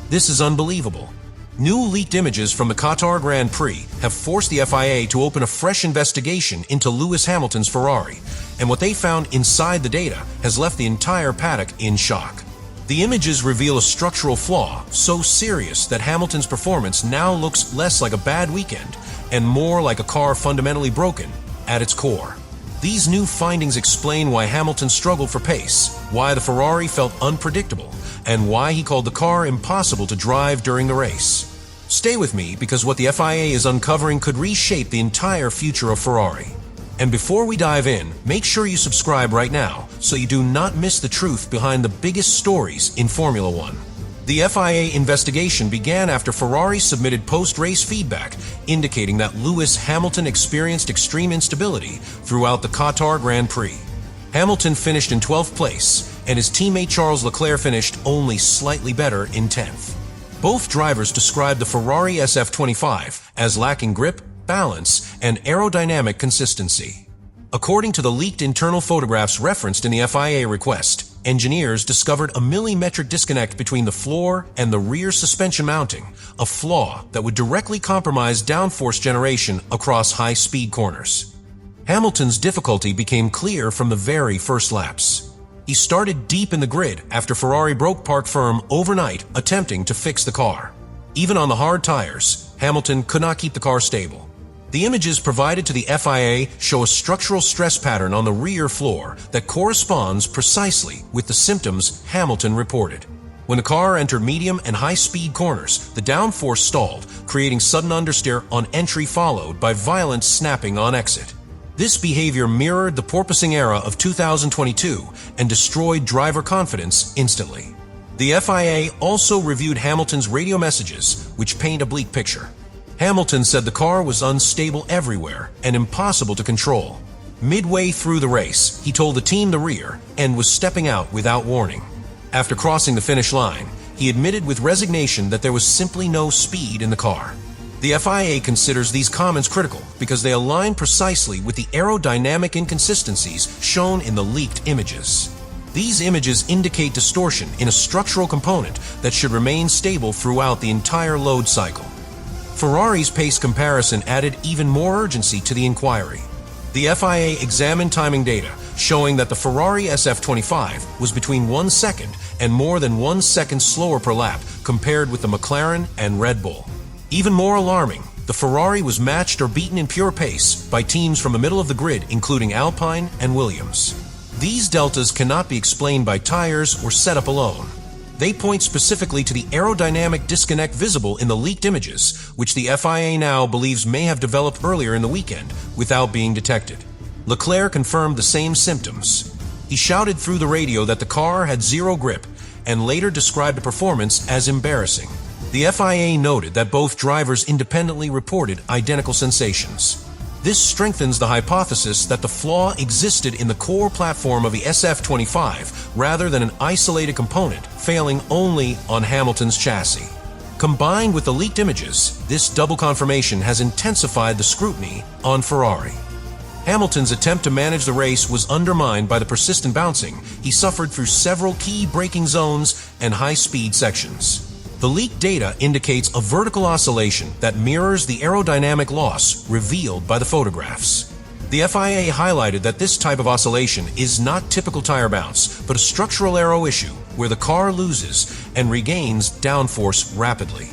This is unbelievable. New leaked images from the Qatar Grand Prix have forced the FIA to open a fresh investigation into Lewis Hamilton's Ferrari, and what they found inside the data has left the entire paddock in shock. The images reveal a structural flaw so serious that Hamilton's performance now looks less like a bad weekend and more like a car fundamentally broken at its core. These new findings explain why Hamilton struggled for pace, why the Ferrari felt unpredictable, and why he called the car impossible to drive during the race. Stay with me, because what the FIA is uncovering could reshape the entire future of Ferrari. And before we dive in, make sure you subscribe right now so you do not miss the truth behind the biggest stories in Formula One. The FIA investigation began after Ferrari submitted post-race feedback indicating that Lewis Hamilton experienced extreme instability throughout the Qatar Grand Prix. Hamilton finished in 12th place, and his teammate Charles Leclerc finished only slightly better in 10th. Both drivers described the Ferrari SF25 as lacking grip, balance, and aerodynamic consistency. According to the leaked internal photographs referenced in the FIA request, engineers discovered a millimetric disconnect between the floor and the rear suspension mounting, a flaw that would directly compromise downforce generation across high-speed corners. Hamilton's difficulty became clear from the very first laps. He started deep in the grid after Ferrari broke park firm overnight attempting to fix the car. Even on the hard tires, Hamilton could not keep the car stable. The images provided to the FIA show a structural stress pattern on the rear floor that corresponds precisely with the symptoms Hamilton reported. When the car entered medium and high-speed corners, the downforce stalled, creating sudden understeer on entry followed by violent snapping on exit. This behavior mirrored the porpoising era of 2022 and destroyed driver confidence instantly. The FIA also reviewed Hamilton's radio messages, which paint a bleak picture. Hamilton said the car was unstable everywhere and impossible to control. Midway through the race, he told the team the rear and was stepping out without warning. After crossing the finish line, he admitted with resignation that there was simply no speed in the car. The FIA considers these comments critical because they align precisely with the aerodynamic inconsistencies shown in the leaked images. These images indicate distortion in a structural component that should remain stable throughout the entire load cycle. Ferrari's pace comparison added even more urgency to the inquiry. The FIA examined timing data, showing that the Ferrari SF25 was between 1 second and more than 1 second slower per lap compared with the McLaren and Red Bull. Even more alarming, the Ferrari was matched or beaten in pure pace by teams from the middle of the grid, including Alpine and Williams. These deltas cannot be explained by tires or setup alone. They point specifically to the aerodynamic disconnect visible in the leaked images, which the FIA now believes may have developed earlier in the weekend without being detected. Leclerc confirmed the same symptoms. He shouted through the radio that the car had zero grip and later described the performance as embarrassing. The FIA noted that both drivers independently reported identical sensations. This strengthens the hypothesis that the flaw existed in the core platform of the SF25 rather than an isolated component failing only on Hamilton's chassis. Combined with the leaked images, this double confirmation has intensified the scrutiny on Ferrari. Hamilton's attempt to manage the race was undermined by the persistent bouncing he suffered through several key braking zones and high-speed sections. The leaked data indicates a vertical oscillation that mirrors the aerodynamic loss revealed by the photographs. The FIA highlighted that this type of oscillation is not typical tire bounce, but a structural aero issue where the car loses and regains downforce rapidly.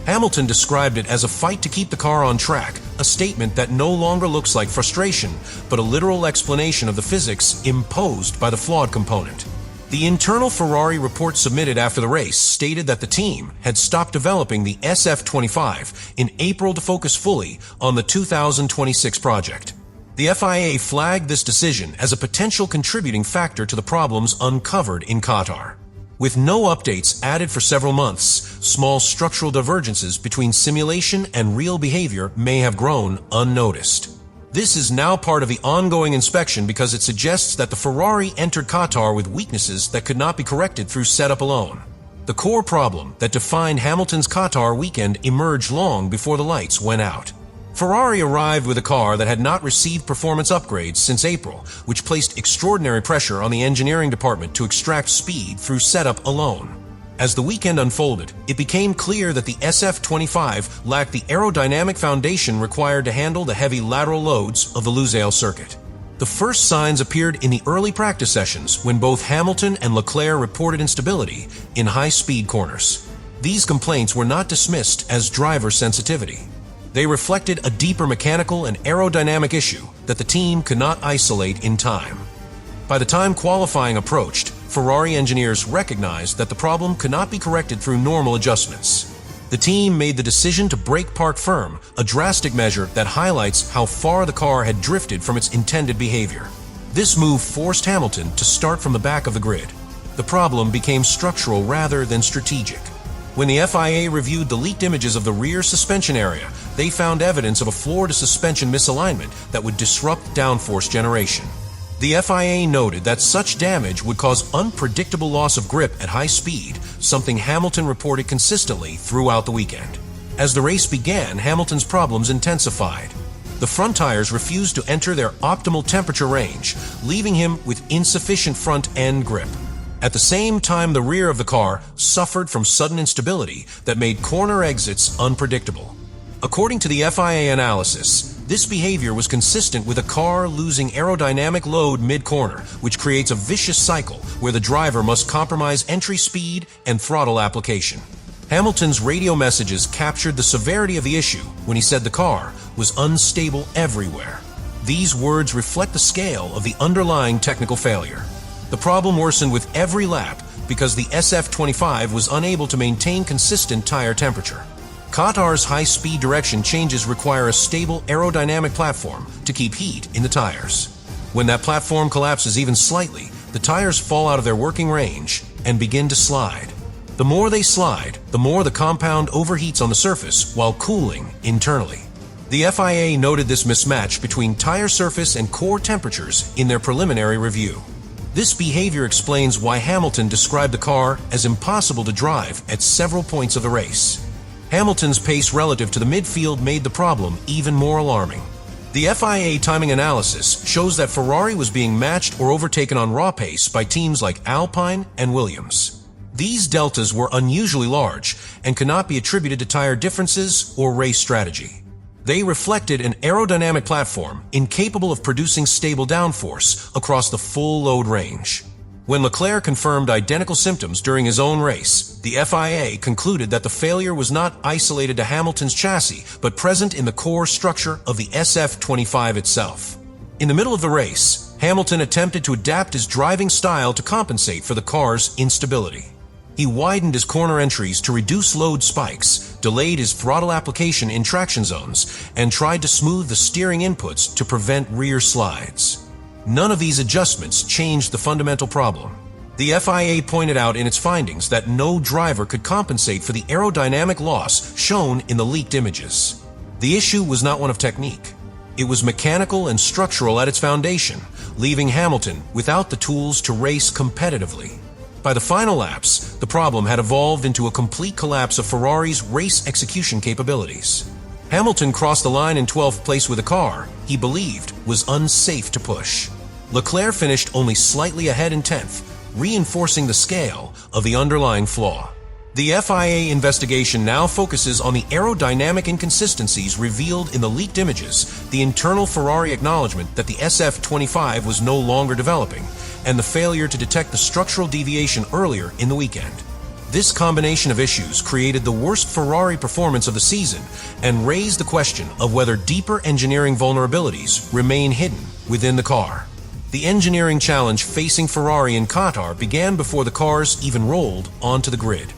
Hamilton described it as a fight to keep the car on track, a statement that no longer looks like frustration, but a literal explanation of the physics imposed by the flawed component. The internal Ferrari report submitted after the race stated that the team had stopped developing the SF25 in April to focus fully on the 2026 project. The FIA flagged this decision as a potential contributing factor to the problems uncovered in Qatar. With no updates added for several months, small structural divergences between simulation and real behavior may have grown unnoticed. This is now part of the ongoing inspection because it suggests that the Ferrari entered Qatar with weaknesses that could not be corrected through setup alone. The core problem that defined Hamilton's Qatar weekend emerged long before the lights went out. Ferrari arrived with a car that had not received performance upgrades since April, which placed extraordinary pressure on the engineering department to extract speed through setup alone. As the weekend unfolded, it became clear that the SF25 lacked the aerodynamic foundation required to handle the heavy lateral loads of the Lusail circuit. The first signs appeared in the early practice sessions when both Hamilton and Leclerc reported instability in high-speed corners. These complaints were not dismissed as driver sensitivity. They reflected a deeper mechanical and aerodynamic issue that the team could not isolate in time. By the time qualifying approached, Ferrari engineers recognized that the problem could not be corrected through normal adjustments. The team made the decision to brake park firm, a drastic measure that highlights how far the car had drifted from its intended behavior. This move forced Hamilton to start from the back of the grid. The problem became structural rather than strategic. When the FIA reviewed the leaked images of the rear suspension area, they found evidence of a floor-to-suspension misalignment that would disrupt downforce generation. The FIA noted that such damage would cause unpredictable loss of grip at high speed, something Hamilton reported consistently throughout the weekend. As the race began, Hamilton's problems intensified. The front tires refused to enter their optimal temperature range, leaving him with insufficient front-end grip. At the same time, the rear of the car suffered from sudden instability that made corner exits unpredictable. According to the FIA analysis, this behavior was consistent with a car losing aerodynamic load mid-corner, which creates a vicious cycle where the driver must compromise entry speed and throttle application. Hamilton's radio messages captured the severity of the issue when he said the car was unstable everywhere. These words reflect the scale of the underlying technical failure. The problem worsened with every lap because the SF25 was unable to maintain consistent tire temperature. Qatar's high-speed direction changes require a stable aerodynamic platform to keep heat in the tires. When that platform collapses even slightly, the tires fall out of their working range and begin to slide. The more they slide, the more the compound overheats on the surface while cooling internally. The FIA noted this mismatch between tire surface and core temperatures in their preliminary review. This behavior explains why Hamilton described the car as impossible to drive at several points of the race. Hamilton's pace relative to the midfield made the problem even more alarming. The FIA timing analysis shows that Ferrari was being matched or overtaken on raw pace by teams like Alpine and Williams. These deltas were unusually large and cannot be attributed to tire differences or race strategy. They reflected an aerodynamic platform incapable of producing stable downforce across the full load range. When Leclerc confirmed identical symptoms during his own race, the FIA concluded that the failure was not isolated to Hamilton's chassis, but present in the core structure of the SF25 itself. In the middle of the race, Hamilton attempted to adapt his driving style to compensate for the car's instability. He widened his corner entries to reduce load spikes, delayed his throttle application in traction zones, and tried to smooth the steering inputs to prevent rear slides. None of these adjustments changed the fundamental problem. The FIA pointed out in its findings that no driver could compensate for the aerodynamic loss shown in the leaked images. The issue was not one of technique. It was mechanical and structural at its foundation, leaving Hamilton without the tools to race competitively. By the final laps, the problem had evolved into a complete collapse of Ferrari's race execution capabilities. Hamilton crossed the line in 12th place with a car he believed was unsafe to push. Leclerc finished only slightly ahead in 10th, reinforcing the scale of the underlying flaw. The FIA investigation now focuses on the aerodynamic inconsistencies revealed in the leaked images, the internal Ferrari acknowledgement that the SF25 was no longer developing, and the failure to detect the structural deviation earlier in the weekend. This combination of issues created the worst Ferrari performance of the season and raised the question of whether deeper engineering vulnerabilities remain hidden within the car. The engineering challenge facing Ferrari in Qatar began before the cars even rolled onto the grid.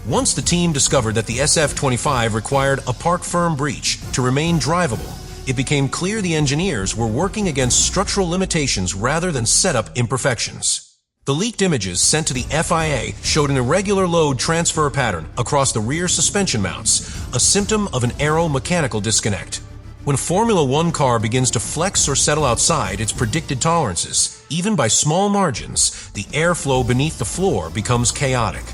Once the team discovered that the SF25 required a park-firm breech to remain drivable, it became clear the engineers were working against structural limitations rather than setup imperfections. The leaked images sent to the FIA showed an irregular load transfer pattern across the rear suspension mounts, a symptom of an aero-mechanical disconnect. When a Formula One car begins to flex or settle outside its predicted tolerances, even by small margins, the airflow beneath the floor becomes chaotic.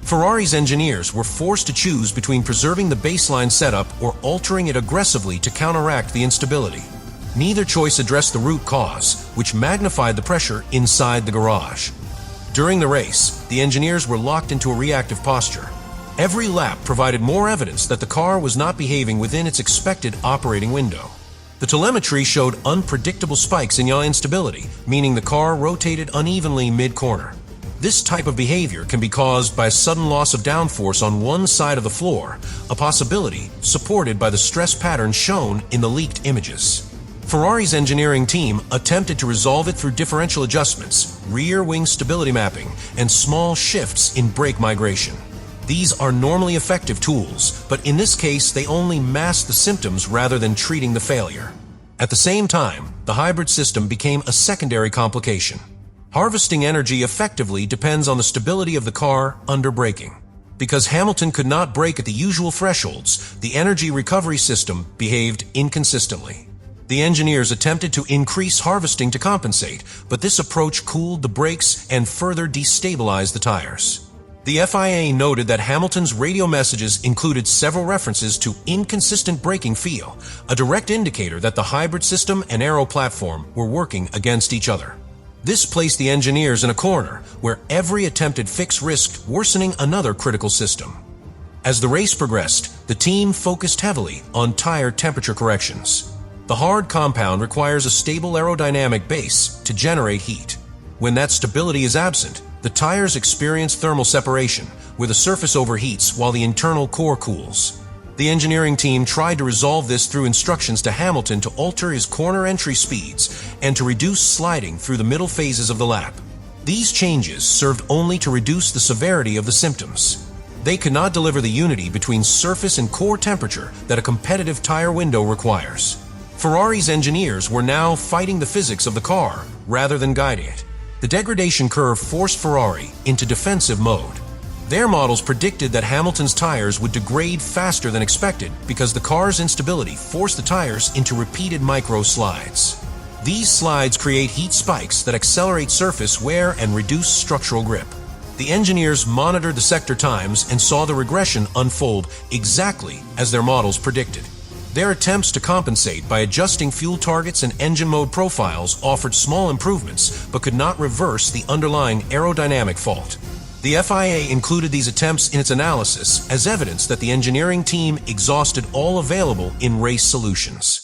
Ferrari's engineers were forced to choose between preserving the baseline setup or altering it aggressively to counteract the instability. Neither choice addressed the root cause, which magnified the pressure inside the garage. During the race, the engineers were locked into a reactive posture. Every lap provided more evidence that the car was not behaving within its expected operating window. The telemetry showed unpredictable spikes in yaw instability, meaning the car rotated unevenly mid-corner. This type of behavior can be caused by a sudden loss of downforce on one side of the floor, a possibility supported by the stress pattern shown in the leaked images. Ferrari's engineering team attempted to resolve it through differential adjustments, rear wing stability mapping, and small shifts in brake migration. These are normally effective tools, but in this case they only mask the symptoms rather than treating the failure. At the same time, the hybrid system became a secondary complication. Harvesting energy effectively depends on the stability of the car under braking. Because Hamilton could not brake at the usual thresholds, the energy recovery system behaved inconsistently. The engineers attempted to increase harvesting to compensate, but this approach cooled the brakes and further destabilized the tires. The FIA noted that Hamilton's radio messages included several references to inconsistent braking feel, a direct indicator that the hybrid system and aero platform were working against each other. This placed the engineers in a corner where every attempted fix risked worsening another critical system. As the race progressed, the team focused heavily on tire temperature corrections. The hard compound requires a stable aerodynamic base to generate heat. When that stability is absent, the tires experience thermal separation, where the surface overheats while the internal core cools. The engineering team tried to resolve this through instructions to Hamilton to alter his corner entry speeds and to reduce sliding through the middle phases of the lap. These changes served only to reduce the severity of the symptoms. They could not deliver the unity between surface and core temperature that a competitive tire window requires. Ferrari's engineers were now fighting the physics of the car rather than guiding it. The degradation curve forced Ferrari into defensive mode. Their models predicted that Hamilton's tires would degrade faster than expected because the car's instability forced the tires into repeated micro-slides. These slides create heat spikes that accelerate surface wear and reduce structural grip. The engineers monitored the sector times and saw the regression unfold exactly as their models predicted. Their attempts to compensate by adjusting fuel targets and engine mode profiles offered small improvements but could not reverse the underlying aerodynamic fault. The FIA included these attempts in its analysis as evidence that the engineering team exhausted all available in-race solutions.